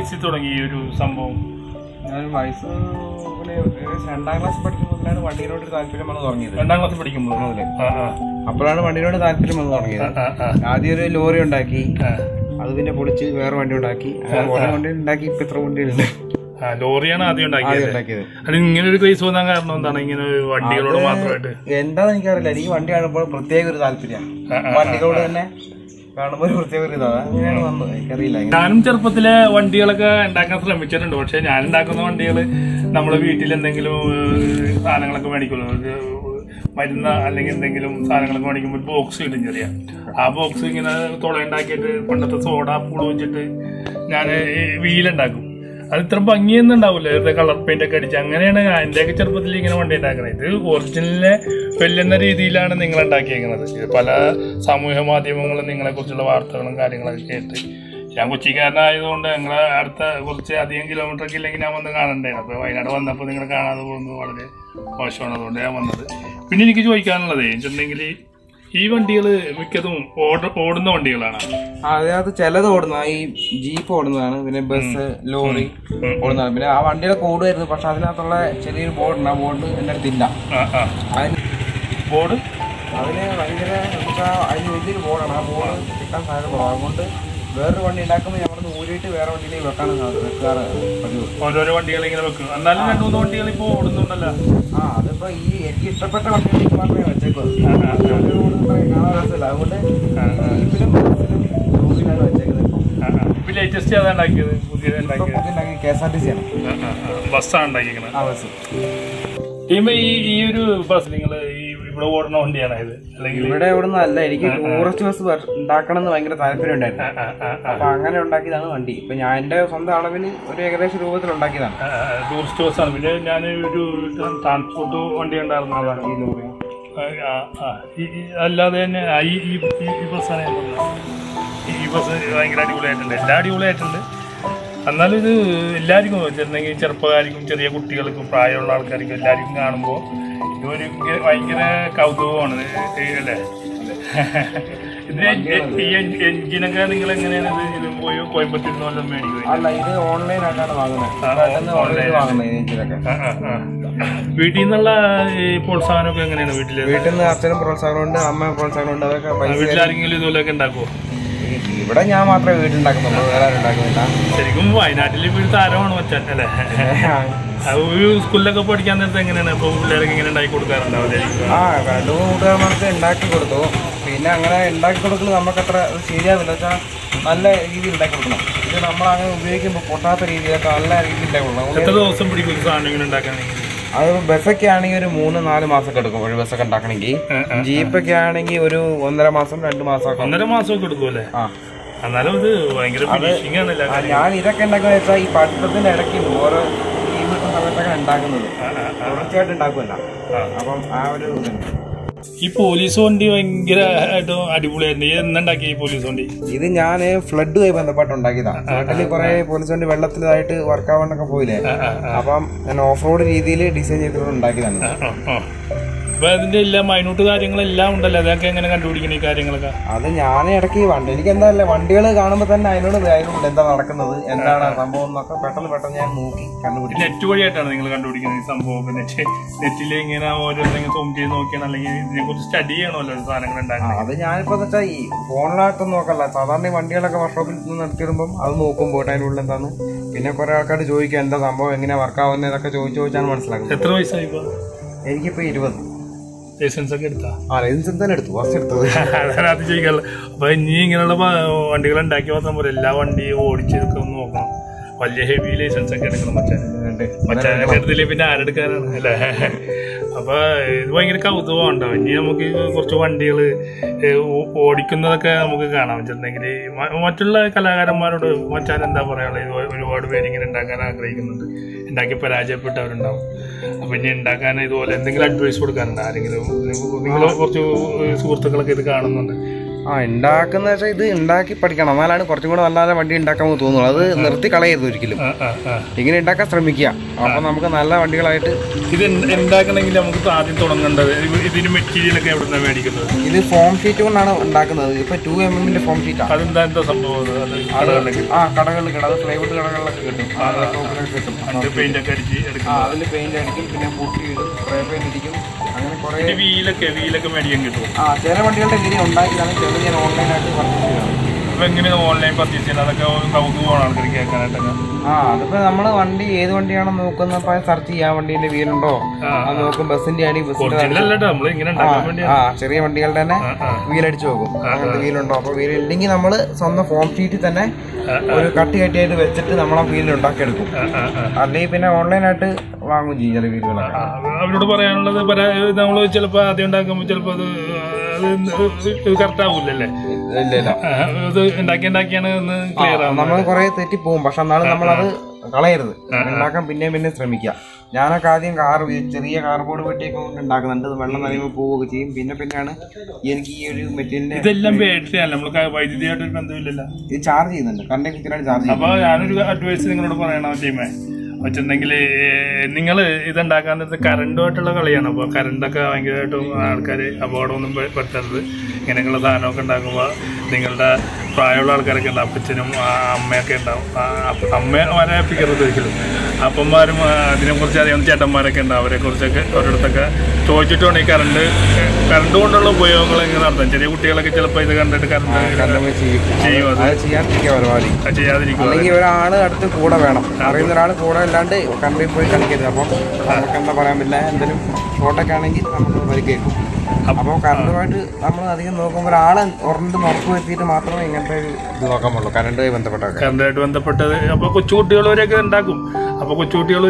വയസ്സിൽ തുടങ്ങി ഈ ഒരു സംഭവം? ഞാൻ വയസ്സ് 2ാം ക്ലാസ് പഠിക്കുമ്പോഴാണ് വണ്ടിയിലോട്ട് താല്പര്യം വന്ന് തുടങ്ങിയത്. 2ാം ക്ലാസ് പഠിക്കുമ്പോൾ അപ്പോഴാണ് വണ്ടിയിലോട്ട് താല്പര്യം വന്ന് തുടങ്ങിയത്. ആദ്യം ഒരു ലോറി ഉണ്ടാക്കി, അത് പിന്നെ പൊളിച്ച് വേറെ വണ്ടി ഉണ്ടാക്കി, കുറെ വണ്ടി ഉണ്ടാക്കി. ഇപ്പൊ ഇത്ര വണ്ടികളുണ്ട്. ലോറിയാണ് ആദ്യം ഉണ്ടാക്കിയത്. അത് ഇങ്ങനെ ഒരു ക്രേസ് തോന്നാൻ കാരണം എന്താണ്? ഇങ്ങനെ വണ്ടികളോട് മാത്രമായിട്ട് എന്താന്ന് എനിക്കറിയില്ല. എനിക്ക് വണ്ടി കാണുമ്പോൾ പ്രത്യേക ഒരു താല്പര്യം, വണ്ടികളോട് തന്നെ കാണുമ്പോൾ ഒരു പ്രത്യേക ഒരു ഇതാണ്. അങ്ങനെയാണ് വന്നത്. എനിക്കറിയില്ല. ഞാനും ചെറുപ്പത്തിലെ വണ്ടികളൊക്കെ ഉണ്ടാക്കാൻ ശ്രമിച്ചിട്ടുണ്ട്. പക്ഷെ ഞാൻ ഉണ്ടാക്കുന്ന വണ്ടികൾ നമ്മളെ വീട്ടിൽ എന്തെങ്കിലും സാധനങ്ങളൊക്കെ മേടിക്കുമല്ലോ, മരുന്ന് അല്ലെങ്കിൽ എന്തെങ്കിലും സാധനങ്ങളൊക്കെ മേടിക്കുമ്പോൾ ഒരു ബോക്സ് കിട്ടും ചെറിയ. ആ ബോക്സ് ഇങ്ങനെ തുളയുണ്ടാക്കിയിട്ട് പണ്ടത്തെ സോഡ പൂള് വെച്ചിട്ട് ഞാൻ വീലുണ്ടാക്കും. അത് ഇത്ര ഭംഗിയൊന്നും ഉണ്ടാവില്ല, ഇവിടുത്തെ കളർ പെയിന്റ് ഒക്കെ അടിച്ച്. അങ്ങനെയാണ് എന്റെയൊക്കെ ചെറുപ്പത്തിൽ ഇങ്ങനെ വണ്ടി ഉണ്ടാക്കുന്നത്. ഇത് ഒറിജിനലിനെ വെല്ലുന്ന രീതിയിലാണ് നിങ്ങൾ ഉണ്ടാക്കിയേക്കുന്നത്. ഇത് പല സാമൂഹ്യ മാധ്യമങ്ങളും നിങ്ങളെ കുറിച്ചുള്ള വാർത്തകളും കാര്യങ്ങളൊക്കെ കേട്ട്, ഞാൻ കൊച്ചിക്കാരനായതുകൊണ്ട് ഞങ്ങളെ അടുത്ത കുറച്ച് അധികം കിലോമീറ്ററൊക്കെ ഇല്ലെങ്കിൽ ഞാൻ വന്ന് കാണണ്ടായിരുന്നു. അപ്പോൾ വയനാട് വന്നപ്പോൾ നിങ്ങൾ കാണാതെ പോകുന്നത് വളരെ മോശമാണ്. അതുകൊണ്ട് ഞാൻ വന്നത്. പിന്നെ എനിക്ക് ചോദിക്കാനുള്ളത് വെച്ചിട്ടുണ്ടെങ്കിൽ, ഈ വണ്ടികൾ മിക്കതും ഓടുന്ന വണ്ടികളാണ്. അതിനകത്ത് ചിലത് ഓടുന്ന ഈ ജീപ്പ് ഓടുന്നതാണ്, പിന്നെ ബസ്, ലോറി ഓടുന്നതാണ്. പിന്നെ ആ വണ്ടിയുടെ കോഡ് വരുന്നത്, പക്ഷെ അതിനകത്തുള്ള ചെറിയൊരു ബോർഡുണ്ട്. ആ ബോർഡ് എൻ്റെ അടുത്തില്ല. ബോർഡ് അതിന് ഭയങ്കര അതിന് വലിയൊരു ബോർഡാണ്. ആ ബോർഡ് കിട്ടാൻ സാധ്യത കുറവാണ്. അതുകൊണ്ട് വേറൊരു വണ്ടി ഉണ്ടാക്കുമ്പോൾ ഞമ്മളൊന്ന് ഊരിയിട്ട് വേറെ വണ്ടിയിലേക്ക് വെക്കാറ് പതിവ്. ഓരോരോ വണ്ടികൾ ഇങ്ങനെ വെക്കും. എന്നാലും 2-3 വണ്ടികൾ ഇപ്പോൾ ഓടുന്നുണ്ടല്ലോ. അതിപ്പോ ഈ എനിക്ക് ഇഷ്ടപ്പെട്ട വണ്ടികളിലേക്ക് മാത്രമേ വെച്ചേക്കുള്ളൂ. കാണാൻ രസമില്ല. അതുകൊണ്ട് ജീപ്പിലും ബസ്സിലും ലോറിയിലാണ് വെച്ചേക്കുന്നത്. ലേറ്റസ്റ്റ് അതാണ് ഉണ്ടാക്കിയത്? പുതിയ KSRTC ആണ്. ബസ്സാണ് ഉണ്ടാക്കിയത്. ആ ബസ്. ഈ ഒരു ബസ് നിങ്ങൾ ഇവിടെ ഓടുന്ന വണ്ടിയാണ് ഇത്? അല്ലെങ്കിൽ ഇവിടെ ഓടുന്നതല്ല. എനിക്ക് ടൂറിസ്റ്റ് ബസ് ഉണ്ടാക്കണം എന്ന് ഭയങ്കര താല്പര്യം ഉണ്ടായിരുന്നു. അപ്പൊ അങ്ങനെ ഉണ്ടാക്കിയതാണ് വണ്ടി. ഇപ്പൊ ഞാൻ എന്റെ സ്വന്തം അളവിൽ ഒരു ഏകദേശം രൂപത്തിൽ ഉണ്ടാക്കിയതാണ്. ടൂറിസ്റ്റ് ബസ്സാണ്. പിന്നെ ഞാൻ ഒരു ട്രാൻസ്പോർട്ട് വണ്ടി ഉണ്ടായിരുന്നു, ഈ ലോറി. അല്ലാതെ തന്നെ ഈ ബസ്സാണ്. ഈ ബസ് ഭയങ്കര അടിപൊളിയായിട്ടുണ്ട്. എല്ലാം അടിപൊളിയായിട്ടുണ്ട്. എന്നാലും ഇത് എല്ലാവർക്കും വെച്ചിട്ടുണ്ടെങ്കിൽ ചെറുപ്പക്കാർക്കും ചെറിയ കുട്ടികൾക്കും പ്രായമുള്ള ആൾക്കാർക്കും എല്ലാവർക്കും കാണുമ്പോൾ ഇതൊരു ഭയങ്കര കൗതുകമാണ് അല്ലേ? ഇത് എഞ്ചിനൊക്കെ നിങ്ങൾ എങ്ങനെയാണ് ഇത് പോയി കോയമ്പത്തൂരിൽ നിന്ന് വല്ലതും മേടിക്കും? അല്ല, ഇത് ഓൺലൈനായിട്ടാണ് വാങ്ങുന്നത്. വീട്ടിൽ നിന്നുള്ള പ്രോത്സാഹനമൊക്കെ എങ്ങനെയാണ്? വീട്ടിൽ നിന്ന് അച്ഛനും പ്രോത്സാഹനമുണ്ട്, അമ്മ പ്രോത്സാഹനമുണ്ട്. അതൊക്കെ വീട്ടിലാരെങ്കിലും ഇതുപോലെയൊക്കെ ഉണ്ടാക്കുമോ? ഇവിടെ ഞാൻ മാത്രമേ വീട്ടിലുണ്ടാക്കുന്നുള്ളൂ, വേറെ ആരും ഉണ്ടാക്കുന്നില്ല. ശരിക്കും വയനാട്ടിൽ വീട് താരമാണ് മച്ചാൻ അല്ലേ? ഒരു സ്കൂളിലൊക്കെ പഠിക്കാൻ നേരത്തെ എങ്ങനെയാണ് ഇപ്പോൾ പിള്ളേരൊക്കെ ഇങ്ങനെ ഉണ്ടാക്കി കൊടുക്കാറുണ്ടാവില്ലേ? 2 കൂട്ടുകാരന്മാർക്ക് ഉണ്ടാക്കി കൊടുത്തു. പിന്നെ അങ്ങനെ ഉണ്ടാക്കി കൊടുക്കുന്നത് നമുക്കത്ര ശരിയാവില്ല. വെച്ചാൽ നല്ല രീതിയിൽ ഉണ്ടാക്കി കൊടുക്കണം. ഇത് നമ്മളങ്ങനെ ഉപയോഗിക്കുമ്പോൾ പൊട്ടാത്ത രീതിയിലൊക്കെ നല്ല രീതിയിൽ ഉണ്ടാക്കി കൊടുക്കണം. എത്ര ദിവസം പിടിക്കും സാധനം ഇങ്ങനെ ഉണ്ടാക്കുകയാണെങ്കിൽ? അത് ബസ്സൊക്കെ ആണെങ്കിൽ ഒരു 3-4 മാസമൊക്കെ എടുക്കും. ഒരു ബസ്സൊക്കെ ഉണ്ടാക്കണമെങ്കിൽ. ജീപ്പൊക്കെ ആണെങ്കിൽ ഒരു 1.5 മാസം 2 മാസമൊക്കെ. 1.5 മാസമൊക്കെ എടുക്കുമല്ലേ? എന്നാലും ഇത് ഭയങ്കര ഞാൻ ഇതൊക്കെ ഉണ്ടാക്കുന്ന വെച്ചാൽ ഈ പഠിത്തത്തിന്റെ ഇടയ്ക്ക് ഓരോ ലീവ് സമയത്തൊക്കെ ഉണ്ടാക്കുന്നത് തുടർച്ചയായിട്ട് ഉണ്ടാക്കുമല്ല. അപ്പം ആ ഒരു ഇതുണ്ട്. ഈ പോലീസ് വണ്ടി ഭയങ്കരമായിട്ട് അടിപൊളിയായിട്ട് എന്നുണ്ടാക്കി? ഈ പോലീസ് വണ്ടി ഇത് ഞാൻ ഫ്ലഡുമായി ബന്ധപ്പെട്ട് ഉണ്ടാക്കിയതാണ്. ഫ്ലഡിൽ കുറെ പോലീസ് വണ്ടി വെള്ളത്തിലായിട്ട് വർക്കാവാനൊക്കെ പോയില്ലേ, അപ്പം ഞാൻ ഓഫ് റോഡ് രീതിയിൽ ഡിസൈൻ ചെയ്തിട്ട് ഉണ്ടാക്കിയതാണ്. അപ്പൊ അതിന്റെ എല്ലാ മൈന്യൂട്ട് കാര്യങ്ങളെല്ലാം ഉണ്ടല്ലോ, അതൊക്കെ എങ്ങനെ കണ്ടുപിടിക്കുന്ന ഈ കാര്യങ്ങളൊക്കെ? അത് ഞാൻ ഇടയ്ക്ക് വണ്ടി എനിക്ക് എന്താ വണ്ടികൾ കാണുമ്പോൾ തന്നെ അതിനോട് എന്താ നടക്കുന്നത്, എന്താണ് സംഭവം എന്നൊക്കെ പെട്ടെന്ന് ഞാൻ നോക്കി കണ്ടുപിടിക്കും. നെറ്റ് വഴിയായിട്ടാണ് നിങ്ങൾ കണ്ടുപിടിക്കുന്നത് ഈ സംഭവം? നെറ്റിൽ ഇങ്ങനെ ഓരോരുത്തരെങ്കിലും സൂം ചെയ്ത് നോക്കിയാണ്, അല്ലെങ്കിൽ ഇതിനെ കുറിച്ച് സ്റ്റഡി ചെയ്യണമല്ലോ സാധനങ്ങൾ ഉണ്ടാക്കുന്നത്? അത് ഞാനിപ്പോ വെച്ചാൽ ഈ ഫോണിനകത്തൊന്നും നോക്കല്ല. സാധാരണ വണ്ടികളൊക്കെ വർക്ക്ഷോപ്പിൽ നിന്ന് നടത്തിയിടുമ്പോൾ അത് നോക്കുമ്പോൾ അതിനുള്ളിൽ എന്താണ്, പിന്നെ കുറെ ആൾക്കാർ ചോദിക്കുക എന്താ സംഭവം, എങ്ങനെ വർക്കാവുന്നത്, ഇതൊക്കെ ചോദിച്ചാണ് മനസ്സിലാക്കുന്നത്. എത്ര വയസ്സായി ഇപ്പൊ? എനിക്കിപ്പോ 20. ലൈസൻസ് ഒക്കെ എടുത്താ? ലൈസൻസ് തന്നെ എടുത്തു, ഫസ്റ്റ് എടുത്തത്. അത് ചോദിക്കാറില്ല. അപ്പൊ ഇനി ഇങ്ങനെയുള്ള വണ്ടികൾ ഉണ്ടാക്കി മാത്രം പോലെ എല്ലാ വണ്ടിയും ഓടിച്ചെടുക്കാൻ നോക്കണം. വലിയ ഹെവി ലൈസൻസ് ഒക്കെ എടുക്കണം. മച്ചാനൊക്കെ എടുത്തില്ലേ പിന്നെ ആരെടുക്കാനാണ് അല്ലേ? അപ്പൊ ഇത് ഭയങ്കര കൗതുകം ഉണ്ടാവും. ഇനി നമുക്ക് കുറച്ച് വണ്ടികൾ ഓടിക്കുന്നതൊക്കെ നമുക്ക് കാണാൻ വെച്ചിട്ടുണ്ടെങ്കിൽ മറ്റുള്ള കലാകാരന്മാരോട് മച്ചാൻ എന്താ പറയാനുള്ളത്? ഒരുപാട് പേര് ഇങ്ങനെ ഉണ്ടാക്കാൻ ആഗ്രഹിക്കുന്നുണ്ട്, ഉണ്ടാക്കി പരാജയപ്പെട്ടവരുണ്ടാവും. അപ്പൊ ഇനി ഉണ്ടാക്കാൻ ഇതുപോലെ എന്തെങ്കിലും അഡ്വൈസ് കൊടുക്കാറുണ്ട് ആരെങ്കിലും? നിങ്ങൾ കുറച്ച് സുഹൃത്തുക്കളൊക്കെ ഇത് കാണുന്നുണ്ട്, ഉണ്ടാക്കുന്ന വെച്ചാൽ ഇത് ഉണ്ടാക്കി പഠിക്കണം, എന്നാലാണ് കുറച്ചും കൂടെ നല്ല വണ്ടി ഉണ്ടാക്കാമെന്ന് തോന്നുള്ളൂ. അത് നിർത്തി കളയരുത് ഒരിക്കലും, ഇങ്ങനെ ഉണ്ടാക്കാൻ ശ്രമിക്കുക. അപ്പോൾ നമുക്ക് നല്ല വണ്ടികളായിട്ട് ഇത് ഉണ്ടാക്കണമെങ്കിൽ നമുക്ക് ആദ്യം തുടങ്ങേണ്ടത് ഇതിന് മെറ്റീരിയലൊക്കെ എവിടെ നിന്നാണ് മേടിക്കുന്നത്? ഇത് ഫോം ഷീറ്റ് കൊണ്ടാണ് ഉണ്ടാക്കുന്നത്. ഇപ്പൊ 2mm ഫോം ഷീറ്റാണ്. അതെന്താ എന്താ സംഭവം? കടകളിൽ കിട്ടും, അത് പ്ലൈവുഡ് കടകളിലൊക്കെ കിട്ടും, കിട്ടും. പെയിന്റ് ഒക്കെ അടിച്ച് എടുക്കും. അതിൽ പെയിന്റ് അടിക്കും, പിന്നെ പുട്ടി ഇടും, സ്പ്രേ പെയിന്റ് ഇരിക്കും, അങ്ങനെ കുറെ വീലൊക്കെ മേടിക്കാൻ കിട്ടും. ചില വണ്ടികളുടെ വീഡിയോ ഉണ്ടാക്കിയതാണ്, ചില ഞാൻ ഓൺലൈനായിട്ട് പർച്ചേസ് ചെയ്തതാണ്. അപ്പൊ എങ്ങനെയാണ് ഓൺലൈൻ പർച്ചേസ് ചെയ്യുന്നത്? അതൊക്കെ കൗതുകമാണ് ആൾക്കാർ കേൾക്കാനായിട്ടൊക്കെ. അതിപ്പോ നമ്മള് വണ്ടി ഏത് വണ്ടിയാണെന്ന് നോക്കുന്നപ്പോ സെർച്ച് ചെയ്യാൻ വണ്ടീന്റെ വീലുണ്ടോ അത് നോക്കും. ബസ്സിന്റെ ആണെങ്കിൽ ചെറിയ വണ്ടികളുടെ തന്നെ വീലടിച്ച് നോക്കും, അങ്ങനത്തെ വീലുണ്ടോ. അപ്പൊ വീലില്ലെങ്കിൽ നമ്മള് സ്വന്തം ഫോം ഷീറ്റിൽ തന്നെ ഒരു കട്ടിയായിട്ട് വെച്ചിട്ട് നമ്മളെ വീലിൽ ഉണ്ടാക്കിയെടുക്കും. അല്ലെങ്കിൽ പിന്നെ ഓൺലൈനായിട്ട് വാങ്ങും ചെയ്യും ചില വീലുകളൊക്കെ. അവരോട് പറയാനുള്ളത് നമ്മള് ചിലപ്പോ ആദ്യം ഉണ്ടാക്കുമ്പോ ചിലപ്പോ അത് കറക്റ്റ് ആവൂലല്ലേ? ഇത് ഉണ്ടാക്കിയാണ് ക്ലിയർ ആവും. നമ്മൾ കുറെ തെറ്റി പോകും, പക്ഷെ എന്നാലും നമ്മളത് കളയരുത്, ഉണ്ടാക്കാൻ പിന്നെ ശ്രമിക്കുക. ഞാനൊക്കെ ആദ്യം ചെറിയ കാർബോർഡ് പെട്ടിയൊക്കെ കൊണ്ട് ഉണ്ടാക്കുന്നുണ്ട്. വെള്ളം നനയുമ്പോൾ പോവുകയൊക്കെ ചെയ്യും. പിന്നെയാണ് എനിക്ക് ഈ ഒരു മെറ്റീരിയലിന്റെ ഇതെല്ലാം ബാറ്ററിയാണ്, നമുക്ക് വൈദ്യുതിയായിട്ടൊരു ബന്ധമില്ലല്ലോ. ഇത് ചാർജ് ചെയ്യുന്നുണ്ട്, കറണ്ട് കുത്തിയാണ് ചാർജ് ചെയ്യുന്നത്. അപ്പൊ ഞാനൊരു അഡ്വൈസ് നിങ്ങളോട് പറയണം ടീമേ വെച്ചിട്ടുണ്ടെങ്കിൽ, നിങ്ങൾ ഇതുണ്ടാക്കാൻ നേരത്തെ കറണ്ടുമായിട്ടുള്ള കളിയാണ്. അപ്പോൾ കറണ്ടൊക്കെ ഭയങ്കരമായിട്ടും ആൾക്കാർ അപകടമൊന്നും പെട്ടരുത്. ഇങ്ങനെയുള്ള സാധനമൊക്കെ ഉണ്ടാക്കുമ്പോൾ നിങ്ങളുടെ പ്രായമുള്ള ആൾക്കാരൊക്കെ ഉണ്ടാവും, അപ്പച്ചനും അമ്മയൊക്കെ ഉണ്ടാവും. അമ്മ വരാപ്പിക്കരുത് ഒരിക്കലും. അപ്പന്മാരും അതിനെക്കുറിച്ച് അറിയാവുന്ന ചേട്ടന്മാരൊക്കെ ഉണ്ടാവും. അവരെക്കുറിച്ചൊക്കെ ഒരിടത്തൊക്കെ ചോദിച്ചിട്ടാണ് ഈ കറണ്ട് കൊണ്ടുള്ള ഉപയോഗങ്ങൾ എങ്ങനെ നടത്താം. ചെറിയ കുട്ടികളൊക്കെ ചിലപ്പോൾ ഇത് കണ്ടിട്ട് കറണ്ട് ചെയ്യും, അത് ചെയ്യാതിരിക്കും. അല്ലെങ്കിൽ ഒരാള് അടുത്ത് കൂടെ വേണം, അറിയുന്ന ഒരാൾ കൂടെ അല്ലാണ്ട് കറണ്ടിൽ പോയി കളിക്കരുത്. അപ്പോൾ നമുക്ക് എന്താ പറയാൻ പറ്റില്ല, എന്തെങ്കിലും ഷോട്ടൊക്കെ ആണെങ്കിൽ നമുക്ക് പരിക്കേക്കും. അപ്പോൾ കറണ്ടുമായിട്ട് നമ്മൾ അധികം നോക്കുമ്പോൾ ഒരാളെ ഉറപ്പ് വരുത്തിയിട്ട് മാത്രമേ ഇങ്ങനത്തെ ഒരു ഇത് നോക്കാൻ പാടുള്ളൂ. കറണ്ടുമായിട്ട് ബന്ധപ്പെട്ടത് അപ്പോൾ കൊച്ചുകുട്ടികൾ വരെയൊക്കെ ഉണ്ടാക്കും. അപ്പോൾ കൊച്ചുകുട്ടികൾ